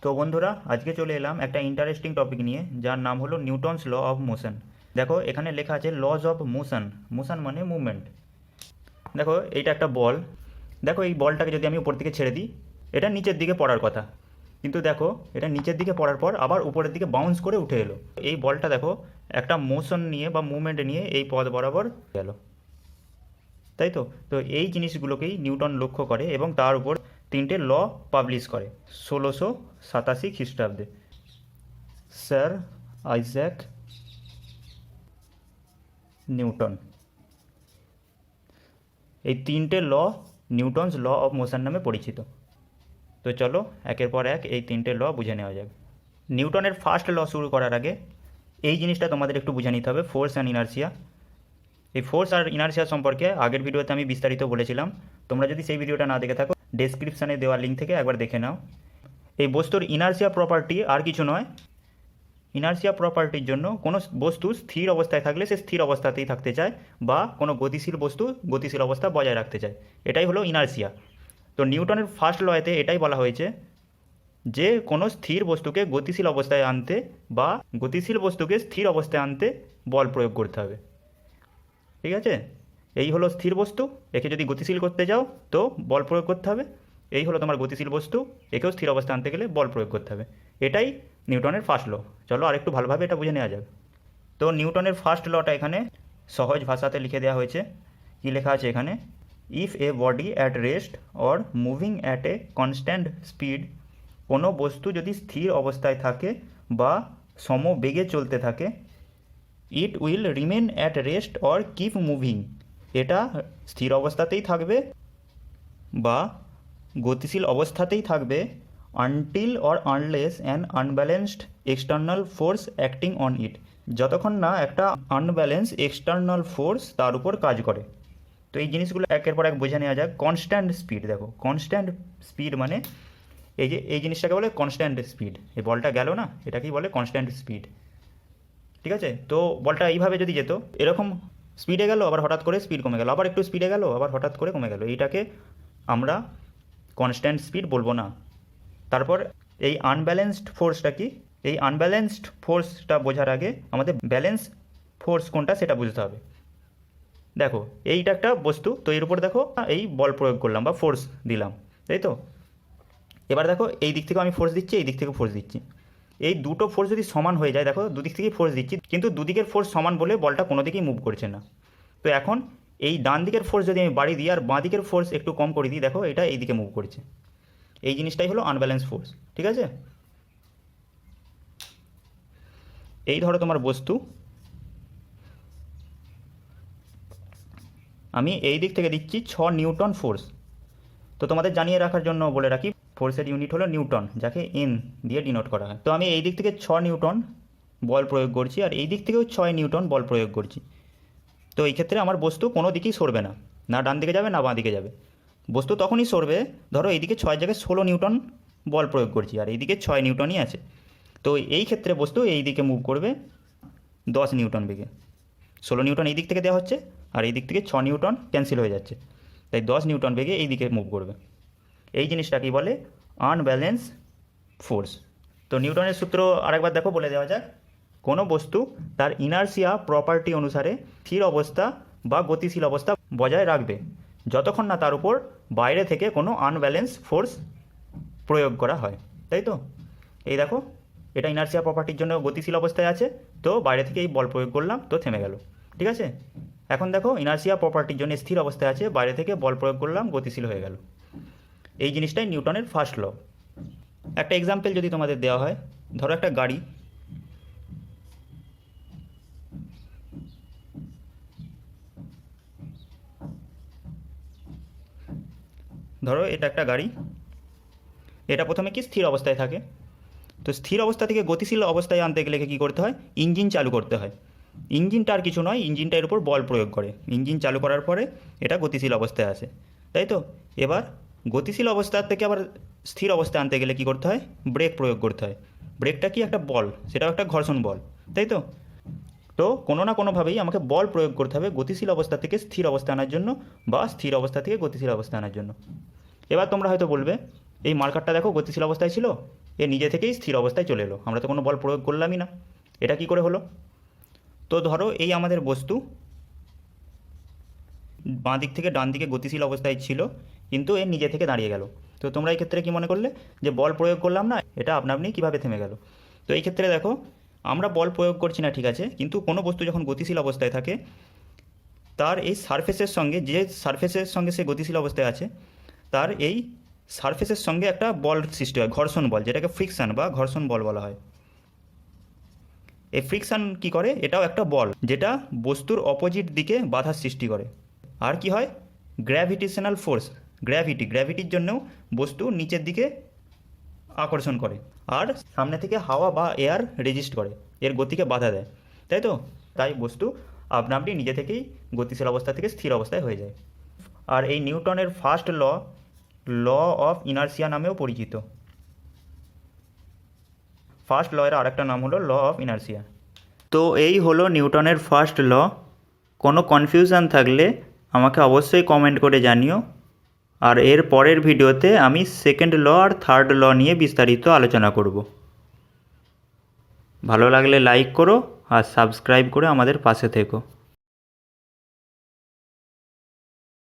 তো বন্ধুরা আজকে চলে এলাম একটা ইন্টারেস্টিং টপিক নিয়ে যার নাম হলো নিউটনস ল অফ মোশন। দেখো এখানে লেখা আছে লজ অফ মোশন। মোশন মানে মুভমেন্ট। দেখো এইটা একটা বল। দেখো এই বলটাকে যদি আমি উপর দিকে ছেড়ে দিই, এটা নিচের দিকে পড়ার কথা, কিন্তু দেখো এটা নিচের দিকে পড়ার পর আবার উপরের দিকে বাউন্স করে উঠে এলো। এই বলটা দেখো একটা মোশন নিয়ে বা মুভমেন্ট নিয়ে এই পথ বরাবর গেল, তাই তো। তো এই জিনিসগুলোকেই নিউটন লক্ষ্য করে এবং তার উপর তিনটে ল পাবলিশ করে 1687 খ্রিস্টাব্দে। Sir Isaac Newton. এই তিনটে ল নিউটনস ল অফ মোশন নামে পরিচিত। তো চলো একের পর এক এই তিনটে ল বুঝে নেওয়া যাক। নিউটনের ফার্স্ট ল শুরু করার আগে এই জিনিসটা তোমাদের একটু বুঝে নিতে হবে, ফোর্স অ্যান্ড ইনার্সিয়া। এই ফোর্স আর ইনার্সিয়া সম্পর্কে আগের ভিডিওতে আমি বিস্তারিত বলেছিলাম। তোমরা যদি সেই ভিডিওটা না দেখে থাকো ডেসক্রিপশানে দেওয়া লিঙ্ক থেকে একবার দেখে নাও। এই বস্তুর ইনার্সিয়া প্রপার্টি আর কিছু নয়। ইনার্সিয়া প্রপার্টির জন্য কোনো বস্তু স্থির অবস্থায় থাকলে সে স্থির অবস্থাতেই থাকতে চায়, বা কোনো গতিশীল বস্তু গতিশীল অবস্থা বজায় রাখতে চায়, এটাই হলো ইনার্সিয়া। তো নিউটনের ফার্স্ট লতে এটাই বলা হয়েছে যে কোনো স্থির বস্তুকে গতিশীল অবস্থায় আনতে বা গতিশীল বস্তুকে স্থির অবস্থায় আনতে বল প্রয়োগ করতে হবে। ঠিক আছে, এই হলো স্থির বস্তু, একে যদি গতিশীল করতে যাও তো বল প্রয়োগ করতে হবে। এই হলো তোমার গতিশীল বস্তু, একেও স্থির অবস্থায় আনতে গেলে বল প্রয়োগ করতে হবে। এটাই নিউটনের ফার্স্ট ল। চলো আরেকটু ভালোভাবে এটা বুঝে নেওয়া যাবে। তো নিউটনের ফার্স্ট লটা এখানে সহজ ভাষাতে লিখে দেওয়া হয়েছে। কী লেখা আছে এখানে? If A body at rest or moving at a constant speed, কোনো বস্তু যদি স্থির অবস্থায় থাকে বা সমবেগে চলতে থাকে, it will remain at rest or keep moving, এটা স্থির অবস্থাতেই থাকবে বা গতিশীল অবস্থাতেই থাকবে until or unless an unbalanced external force acting on it, যতক্ষণ না একটা আনব্যালেন্স এক্সটার্নাল ফোর্স তার উপর কাজ করে। তো এই জিনিসগুলো একের পর এক বোঝা নেওয়া যাক। কনস্ট্যান্ট স্পিড, দেখো কনস্ট্যান্ট স্পিড মানে এই যে এই জিনিসটাকে বলে কনস্ট্যান্ট স্পিড। এই বলটা গেল না, এটাকেই বলে কনস্ট্যান্ট স্পিড। ঠিক আছে, তো বলটা এইভাবে যদি যেত, এরকম স্পিডে গেল আবার হঠাৎ করে স্পিড কমে গেল, আবার একটু স্পিডে গেল আবার হঠাৎ করে কমে গেল, এইটাকে আমরা কনস্ট্যান্ট স্পিড বলবো না। তারপর এই আনব্যালেন্সড ফোর্সটা কি? এই আনব্যালেন্সড ফোর্সটা বোঝার আগে আমাদের ব্যালেন্স ফোর্স কোনটা সেটা বুঝতে হবে। দেখো এইটা একটা বস্তু, তো এর উপর দেখো এই বল প্রয়োগ করলাম বা ফোর্স দিলাম, তাই তো। এবার দেখো এই দিক থেকে আমি ফোর্স দিচ্ছি, এই দিক থেকে ফোর্স দিচ্ছি। এই দুটো ফোর্স যদি সমান হয়ে যায়, দেখো দুদিক থেকেই ফোর্স দিচ্ছি, কিন্তু দুদিকের ফোর্স সমান বলে বলটা কোনো দিকেই মুভ করছে না। তো এখন এই ডান দিকের ফোর্স যদি আমি বাড়িয়ে দিই আর বাঁ দিকের ফোর্স একটু কম করে দিই, দেখো এটা এই দিকে মুভ করছে। এই জিনিসটাই হলো আনব্যালেন্স ফোর্স। ঠিক আছে, এই ধরো তোমার বস্তু, আমি এই দিক থেকে দিচ্ছি 6 নিউটন ফোর্স। তো তোমাদের জানিয়ে রাখার জন্য বলে রাখি, ফোর্সের ইউনিট হলো নিউটন, যাকে এন দিয়ে ডিনোট করা হয়। তো আমি এই দিক থেকে 6 নিউটন বল প্রয়োগ করছি আর এই দিক থেকেও 6 নিউটন বল প্রয়োগ করছি। তো এই ক্ষেত্রে আমার বস্তু কোনো দিকেই সরবে না, না ডান দিকে যাবে না বাঁ দিকে যাবে। বস্তু তখনই সরবে, ধরো এইদিকে 6 জায়গায় 16 নিউটন বল প্রয়োগ করছি আর এইদিকে 6 নিউটনই আছে। তো এই ক্ষেত্রে বস্তু এই দিকে মুভ করবে 10 নিউটন বেগে। 16 নিউটন এই দিক থেকে দেওয়া হচ্ছে আর এই দিক থেকে 6 নিউটন ক্যান্সেল হয়ে যাচ্ছে, তাই 10 নিউটন বেগে এই দিকে মুভ করবে। এই জিনিসটাকেই বলে আনব্যালেন্স ফোর্স। তো নিউটনের সূত্র আরেকবার দেখো বলে দেওয়া যাক। কোনো বস্তু তার ইনার্সিয়া প্রপার্টি অনুসারে স্থির অবস্থা বা গতিশীল অবস্থা বজায় রাখবে যতক্ষণ না তার উপর বাইরে থেকে কোনো আনব্যালেন্স ফোর্স প্রয়োগ করা হয়, তাই তো। এই দেখো এটা ইনার্সিয়া প্রপার্টির জন্য গতিশীল অবস্থায় আছে, তো বাইরে থেকে এই বল প্রয়োগ করলাম তো থেমে গেল। ঠিক আছে, এখন দেখো ইনার্সিয়া প্রপার্টির জন্য স্থির অবস্থায় আছে, বাইরে থেকে বল প্রয়োগ করলাম গতিশীল হয়ে গেল। এই জিনিসটাই নিউটনের ফার্স্ট ল। একটা এক্সাম্পল যদি তোমাদের দেওয়া হয়, ধরো একটা গাড়ি, ধরো এটা একটা গাড়ি, এটা প্রথমে কি স্থির অবস্থায় থাকে। তো স্থির অবস্থা থেকে গতিশীল অবস্থায় আনতে গেলে কী করতে হয়? ইঞ্জিন চালু করতে হয়। ইঞ্জিনটা আর কিছু নয়, ইঞ্জিনটা এর উপর বল প্রয়োগ করে, ইঞ্জিন চালু করার পরে এটা গতিশীল অবস্থায় আসে, তাই তো। এবার গতিশীল অবস্থা থেকে আবার স্থির অবস্থায় আনতে গেলে কী করতে হয়? ব্রেক প্রয়োগ করতে হয়। ব্রেকটা কি? একটা বল, সেটাও একটা ঘর্ষণ বল, তাই তো। তো কোনো না কোনোভাবেই আমাকে বল প্রয়োগ করতে হবে গতিশীল অবস্থা থেকে স্থির অবস্থা আনার জন্য বা স্থির অবস্থা থেকে গতিশীল অবস্থা আনার জন্য। এবার তোমরা হয়তো বলবে এই মার্কারটা দেখো গতিশীল অবস্থায় ছিল, এ নিজে থেকেই স্থির অবস্থায় চলে এলো, আমরা তো কোনো বল প্রয়োগ করলামই না। এটা কি করে হলো? তো ধরো এই আমাদের বস্তু বাঁ দিক থেকে ডান দিকে গতিশীল অবস্থায় ছিল, কিন্তু এ নিজে থেকে দাঁড়িয়ে গেল। তো তোমরা এই ক্ষেত্রে কি মনে করলে যে বল প্রয়োগ করলাম না, এটা আপনা আপনি কীভাবে থেমে গেল? তো এই ক্ষেত্রে দেখো, আমরা বল প্রয়োগ করছি না ঠিক আছে, কিন্তু কোনো বস্তু যখন গতিশীল অবস্থায় থাকে তার এই সারফেসের সঙ্গে, যে সারফেসের সঙ্গে সে গতিশীল অবস্থায় আছে, তার এই সারফেসের সঙ্গে একটা বল সৃষ্টি হয়, ঘর্ষণ বল, যেটাকে ফ্রিকশন বা ঘর্ষণ বল বলা হয়। এই ফ্রিকশন কি করে? এটাও একটা বল যেটা বস্তুর অপোজিট দিকে বাধার সৃষ্টি করে। আর কি হয়? গ্র্যাভিটেশনাল ফোর্স, গ্র্যাভিটির জন্যও বস্তু নিচের দিকে আকর্ষণ করে, আর সামনে থেকে হাওয়া বা এয়ার রেজিস্ট করে, এর গতিকে বাধা দেয়, তাই তো? তাই বস্তু আপনা আপনি নিজে থেকেই গতিশীল অবস্থা থেকে স্থির অবস্থায় হয়ে যায়। আর এই নিউটনের ফার্স্ট ল অফ ইনার্সিয়া নামেও পরিচিত। ফার্স্ট ল এর আরেকটা নাম হলো ল অফ ইনার্সিয়া। তো এই হলো নিউটনের ফার্স্ট ল। কোনো কনফিউশন থাকলে আমাকে অবশ্যই কমেন্ট করে জানিও। আর এর পরের ভিডিওতে আমি সেকেন্ড ল আর থার্ড ল নিয়ে বিস্তারিত আলোচনা করব। ভালো লাগলে লাইক করো আর সাবস্ক্রাইব করে আমাদের পাশে থেকো।